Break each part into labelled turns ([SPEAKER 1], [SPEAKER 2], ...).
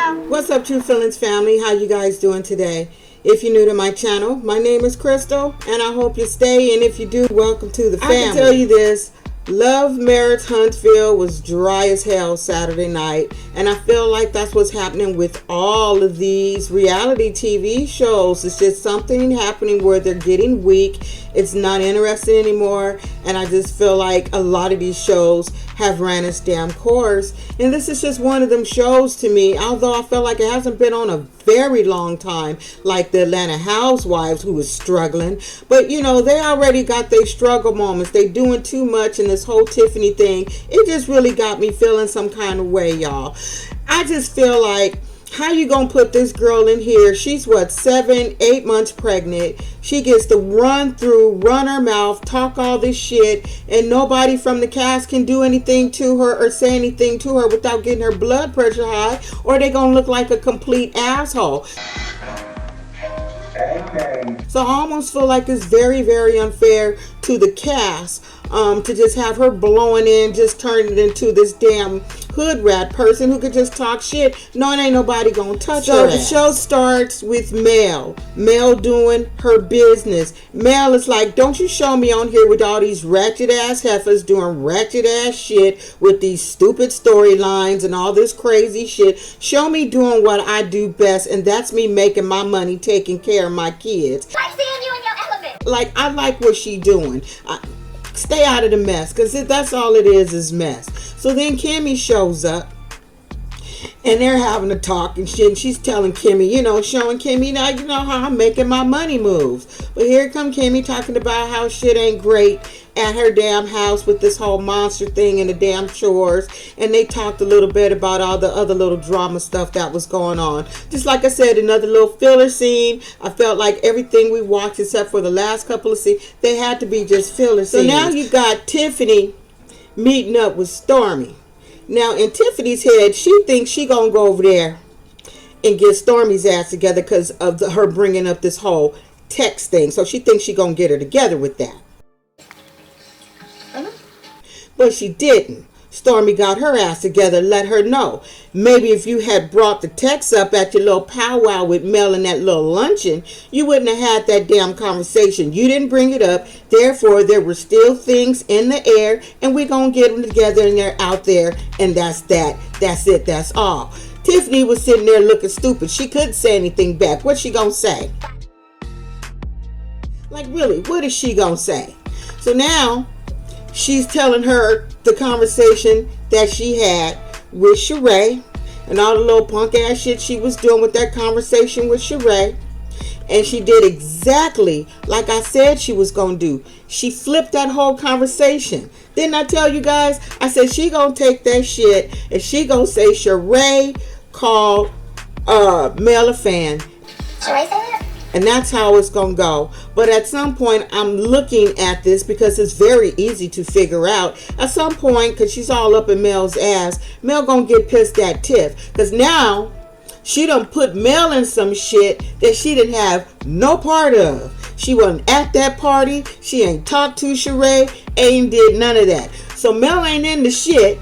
[SPEAKER 1] Crystal.
[SPEAKER 2] What's up, True Feelings family? How you guys doing today? If you're new to my channel, my name is Crystal, and I hope you stay. And if you do, welcome to the family. I can tell you this. Love Marriage Huntsville was dry as hell Saturday night, and I feel like that's what's happening with all of these reality TV shows. It's just something happening where they're getting weak. It's not interesting anymore, and I just feel like a lot of these shows have ran its damn course, and this is just one of them shows to me, although I feel like it hasn't been on a very long time like the Atlanta Housewives, who was struggling. But you know, they already got their struggle moments. They doing too much, and this whole Tiffany thing, it just really got me feeling some kind of way, y'all. I just feel like, how you gonna put this girl in here? She's what, 7-8 months pregnant. She gets to run her mouth, talk all this shit, and nobody from the cast can do anything to her or say anything to her without getting her blood pressure high, or they gonna look like a complete asshole. So I almost feel like it's very, very unfair to the cast to just have her blowing in, just turning it into this damn hood rat person who could just talk shit. No, it ain't nobody gonna touch her. So the show starts with Mel doing her business. Mel is like, don't you show me on here with all these ratchet ass heifers doing ratchet ass shit with these stupid storylines and all this crazy shit. Show me doing what I do best, and that's me making my money, taking care of my kids.
[SPEAKER 1] Like seeing you in your element.
[SPEAKER 2] Like, I like what she doing. Stay out of the mess, because that's all it is mess. So then Kimmy shows up, and they're having a talk and shit, and she's telling Kimmy, showing Kimmy, now you know how I'm making my money moves. But here come Kimmy talking about how shit ain't great at her damn house with this whole monster thing and the damn chores. And they talked a little bit about all the other little drama stuff that was going on. Just like I said, another little filler scene. I felt like everything we watched except for the last couple of scenes, they had to be just filler scenes. So now you got Tiffany meeting up with Stormy. Now in Tiffany's head, she thinks she gonna go over there and get Stormy's ass together because of her bringing up this whole text thing. So she thinks she gonna get her together with that. But she didn't. Stormy got her ass together, let her know. Maybe if you had brought the text up at your little powwow with Mel and that little luncheon, you wouldn't have had that damn conversation. You didn't bring it up. Therefore, there were still things in the air, and we're going to get them together, and they're out there, and that's that. That's it. That's all. Tiffany was sitting there looking stupid. She couldn't say anything back. What's she going to say? Like, really, what is she going to say? So now she's telling her the conversation that she had with Sheree and all the little punk ass shit she was doing with that conversation with Sheree. And she did exactly like I said she was going to do. She flipped that whole conversation. Didn't I tell you guys? I said she going to take that shit and she going to say Sheree called Mel a fan.
[SPEAKER 1] Sheree say that?
[SPEAKER 2] And that's how it's going to go. But at some point, I'm looking at this because it's very easy to figure out. At some point, because she's all up in Mel's ass, Mel going to get pissed at Tiff. Because now, she done put Mel in some shit that she didn't have no part of. She wasn't at that party. She ain't talked to Sheree. Ain't did none of that. So Mel ain't in the shit.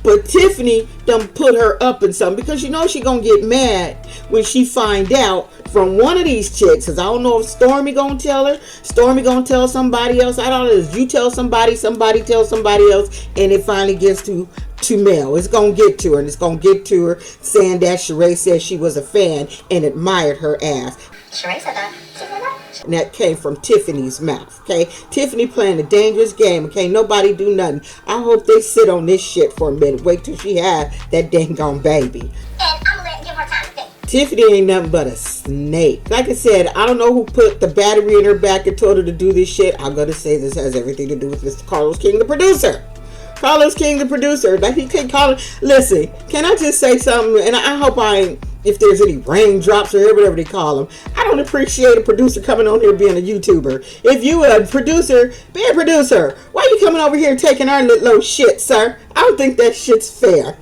[SPEAKER 2] But Tiffany done put her up in something, because she gonna get mad when she find out from one of these chicks. Because I don't know if Stormy gonna tell her, Stormy gonna tell somebody else. I don't know if you tell somebody, somebody tells somebody else, and it finally gets to Mel. It's gonna get to her, and it's gonna get to her saying that Sheree said she was a fan and admired her ass.
[SPEAKER 1] Sheree said that. She said that.
[SPEAKER 2] And that came from Tiffany's mouth, okay? Tiffany playing a dangerous game, okay? Nobody do nothing. I hope they sit on this shit for a minute. Wait till she have that dang gone baby.
[SPEAKER 1] And I'm going to give her time to think.
[SPEAKER 2] Tiffany ain't nothing but a snake. Like I said, I don't know who put the battery in her back and told her to do this shit. I'm going to say this has everything to do with Mr. Carlos King, the producer. Carlos King, the producer. Like, he can't call it. Listen, can I just say something? And I hope I ain't, if there's any raindrops or whatever they call them. I don't appreciate a producer coming on here being a YouTuber. If you a producer, be a producer. Why are you coming over here and taking our little shit, sir? I don't think that shit's fair.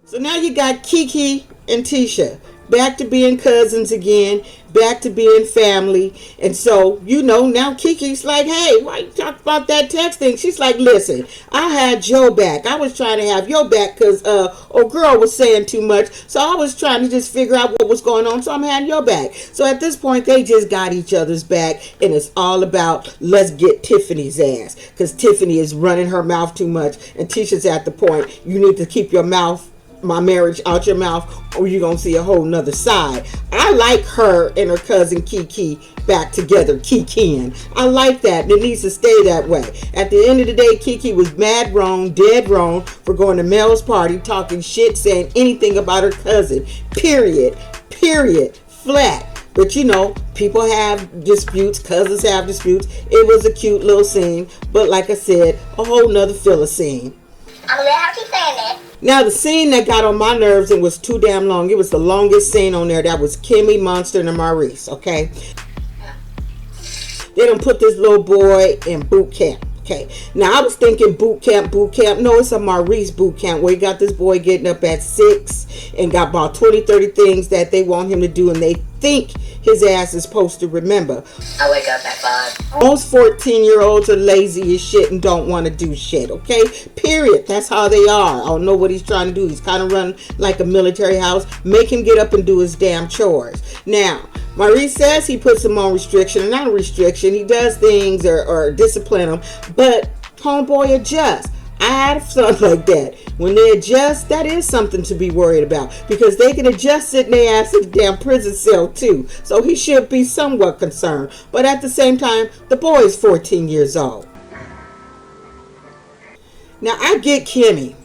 [SPEAKER 2] So now you got Kiki and Tisha back to being cousins again, back to being family. And so, now Kiki's like, hey, why you talk about that text thing? She's like, listen, I had your back. I was trying to have your back because old girl was saying too much. So I was trying to just figure out what was going on. So I'm having your back. So at this point, they just got each other's back. And it's all about, let's get Tiffany's ass. Because Tiffany is running her mouth too much. And Tisha's at the point, you need to keep my marriage out your mouth, or you're gonna see a whole nother side. I like her and her cousin Kiki back together, Kikiing. I like that. It needs to stay that way. At the end of the day, Kiki was mad wrong, dead wrong for going to Mel's party, talking shit, saying anything about her cousin. Period. Flat. But people have disputes, cousins have disputes. It was a cute little scene, but like I said, a whole nother filler scene.
[SPEAKER 1] I'm gonna let her keep saying that.
[SPEAKER 2] Now, the scene that got on my nerves and was too damn long, it was the longest scene on there. That was Kimmy, Monster, and Maurice, okay? They done put this little boy in boot camp, okay? Now, I was thinking boot camp. No, it's a Maurice boot camp where you got this boy getting up at 6 and got about 20, 30 things that they want him to do, and they think his ass is supposed to remember.
[SPEAKER 1] I wake up at 5.
[SPEAKER 2] Most 14-year-olds are lazy as shit and don't want to do shit, okay? Period. That's how they are. I don't know what he's trying to do. He's kind of run like a military house. Make him get up and do his damn chores. Now, Maurice says he puts him on restriction, and not a restriction. He does things or discipline him, but homeboy adjusts. I had a son like that. When they adjust, that is something to be worried about, because they can adjust sitting their ass in the damn prison cell too. So he should be somewhat concerned. But at the same time, the boy is 14 years old. Now, I get Kimmy,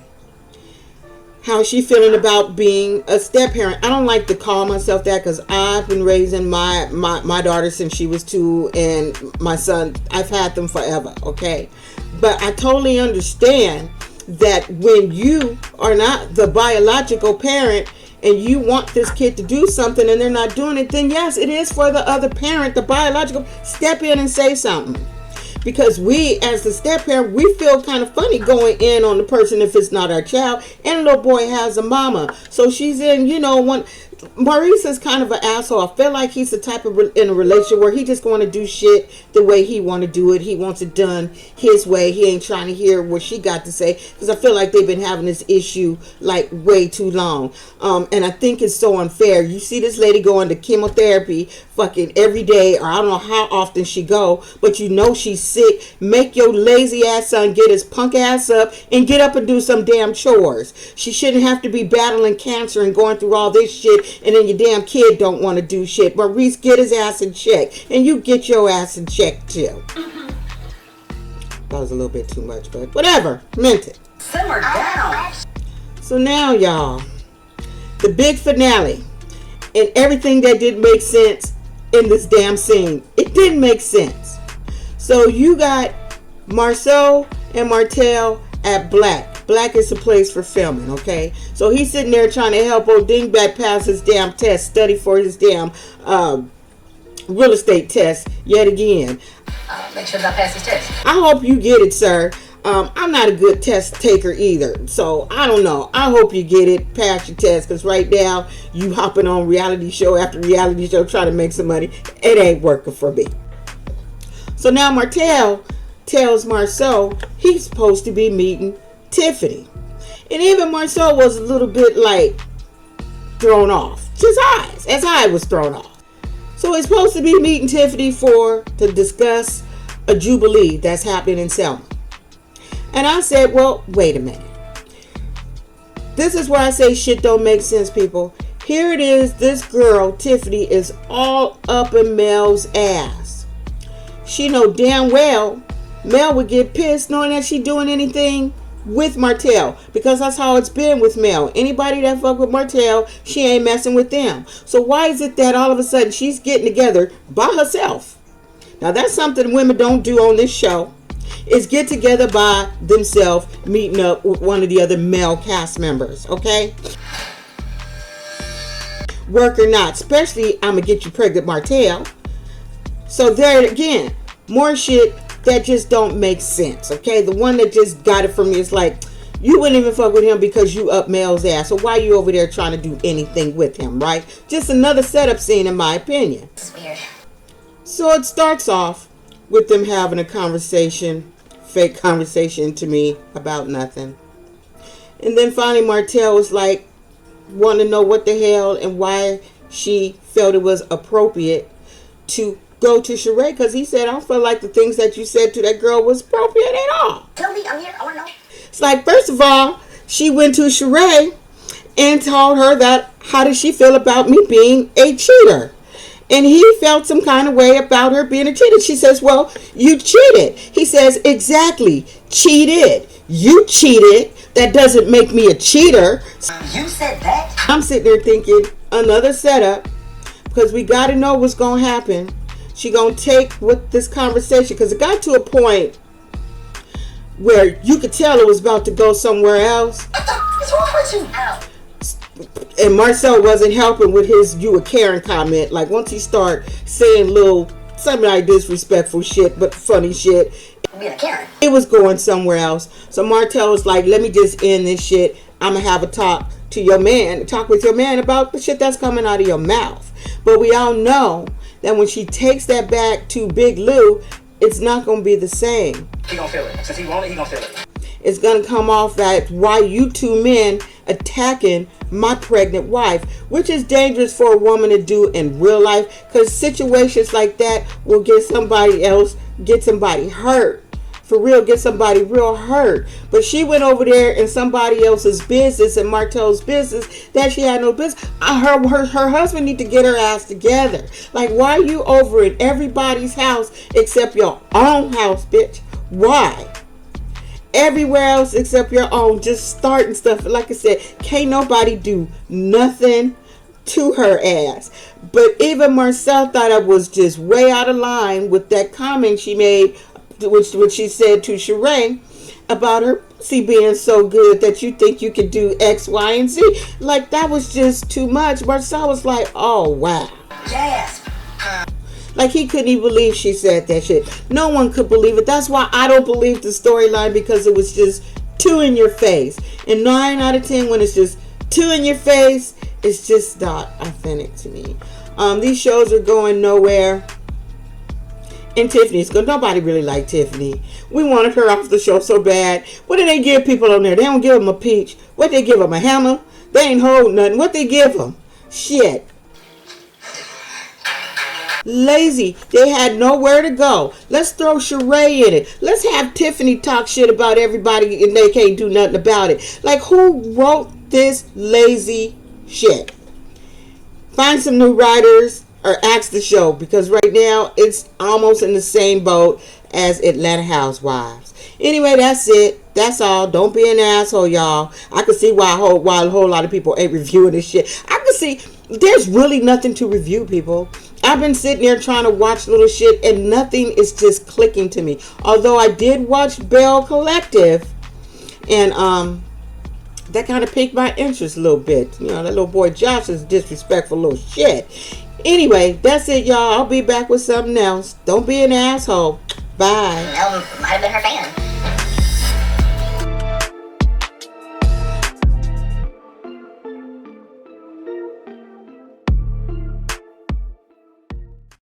[SPEAKER 2] how she feeling about being a step parent. I don't like to call myself that because I've been raising my daughter since she was 2, and my son, I've had them forever, okay? But I totally understand that when you are not the biological parent and you want this kid to do something and they're not doing it, then yes, it is for the other parent, the biological, step in and say something. Because we, as the step parent, we feel kind of funny going in on the person if it's not our child. And the little boy has a mama. So she's in, Maurice is kind of an asshole. I feel like he's the type of in a relationship where he just want to do shit the way he want to do it. He wants it done his way. He ain't trying to hear what she got to say, because I feel like they've been having this issue like way too long. And I think it's so unfair. You see this lady going to chemotherapy fucking every day, or I don't know how often she go, but she's sick. Make your lazy ass son get his punk ass up and get up and do some damn chores. She shouldn't have to be battling cancer and going through all this shit, and then your damn kid don't want to do shit. Maurice, get his ass in check, and you get your ass in check too. That was a little bit too much, but whatever, meant it.
[SPEAKER 3] Simmer down.
[SPEAKER 2] So now, y'all, the big finale, and everything that didn't make sense in this damn scene, it didn't make sense. So you got Marceau and Martell at Black. Black is the place for filming, okay? So he's sitting there trying to help old Dingbat pass his damn test, study for his damn real estate test yet again.
[SPEAKER 3] Make sure I pass his test.
[SPEAKER 2] I hope you get it, sir. I'm not a good test taker either, so I don't know. I hope you get it, pass your test, because right now you hopping on reality show after reality show trying to make some money. It ain't working for me. So now Martell tells Marceau he's supposed to be meeting Tiffany. And even Marceau was a little bit like thrown off. His eye was thrown off. So he's supposed to be meeting Tiffany to discuss a jubilee that's happening in Selma. And I said, well, wait a minute. This is where I say shit don't make sense, people. Here it is. This girl, Tiffany, is all up in Mel's ass. She know damn well Mel would get pissed knowing that she doing anything with Martell, because that's how it's been with Mel. Anybody that fuck with Martell, she ain't messing with them. So why is it that all of a sudden she's getting together by herself? Now that's something women don't do on this show, is get together by themselves, meeting up with one of the other male cast members, okay? Work or not, especially I'm gonna get you pregnant, Martell. So there again, more shit that just don't make sense, okay? The one that just got it from me is like, You wouldn't even fuck with him because you up Mel's ass. So why are you over there trying to do anything with him, right? Just another setup scene, in my opinion.
[SPEAKER 1] It's weird.
[SPEAKER 2] So it starts off with them having a conversation, fake conversation to me, about nothing. And then finally Martell was like, wanting to know what the hell and why she felt it was appropriate to go to Sheree. Because he said, I don't feel like the things that you said to that girl was appropriate at all.
[SPEAKER 1] Tell me, I'm here. I want to know.
[SPEAKER 2] It's like, first of all, she went to Sheree and told her that, how did she feel about me being a cheater? And he felt some kind of way about her being a cheater. She says, well, you cheated. He says, exactly, cheated. You cheated. That doesn't make me a cheater.
[SPEAKER 3] You said that?
[SPEAKER 2] I'm sitting there thinking, another setup, because we got to know what's going to happen. She going to take with this conversation, because it got to a point where you could tell it was about to go somewhere else.
[SPEAKER 3] What the f is wrong with you?
[SPEAKER 2] And Marcel wasn't helping with his "you a Karen" comment. Like, once he start saying little, something like disrespectful shit, but funny shit,
[SPEAKER 3] Being a Karen.
[SPEAKER 2] it was going somewhere else. So Martell was like, let me just end this shit. I'm going to have a talk to your man, talk with your man about the shit that's coming out of your mouth. But we all know that when she takes that back to Big Lou, it's not going to be the same.
[SPEAKER 3] He gonna feel it. Since he want it, he gonna feel it.
[SPEAKER 2] It's going to come off that why you two men attacking my pregnant wife, which is dangerous for a woman to do in real life, because situations like that will get somebody else, get somebody hurt. For real, get somebody real hurt. But she went over there in somebody else's business, and Martell's business, that she had no business. Her husband need to get her ass together. Like, why are you over in everybody's house except your own house, bitch? Why? Everywhere else except your own, just starting stuff. Like I said, can't nobody do nothing to her ass. But even Marcel thought I was just way out of line with that comment she made, which she said to Sheree about her pussy being so good that you think you could do X, Y, and Z. Like, that was just too much. Marcel was like, oh, wow.
[SPEAKER 3] Yes.
[SPEAKER 2] Like, he couldn't even believe she said that shit. No one could believe it. That's why I don't believe the storyline, because it was just too in your face. And 9 out of 10, when it's just too in your face, it's just not authentic to me. These shows are going nowhere. And Tiffany's good. Nobody really liked Tiffany. We wanted her off the show so bad. What do they give people on there? They don't give them a peach. What they give them? A hammer? They ain't hold nothing. What they give them? Shit. Lazy. They had nowhere to go. Let's throw Sheree in it. Let's have Tiffany talk shit about everybody and they can't do nothing about it. Like, who wrote this lazy shit? Find some new writers or axe the show, because right now it's almost in the same boat as Atlanta Housewives. Anyway, that's it. That's all. Don't be an asshole, y'all. I can see why a whole lot of people ain't reviewing this shit. I can see there's really nothing to review, people. I've been sitting there trying to watch little shit and nothing is just clicking to me. Although I did watch Bell Collective, and that kind of piqued my interest a little bit. You know, that little boy Josh is disrespectful little shit. Anyway, that's it, y'all. I'll be back with something else. Don't be an asshole. Bye.
[SPEAKER 1] Mel might have been her fan.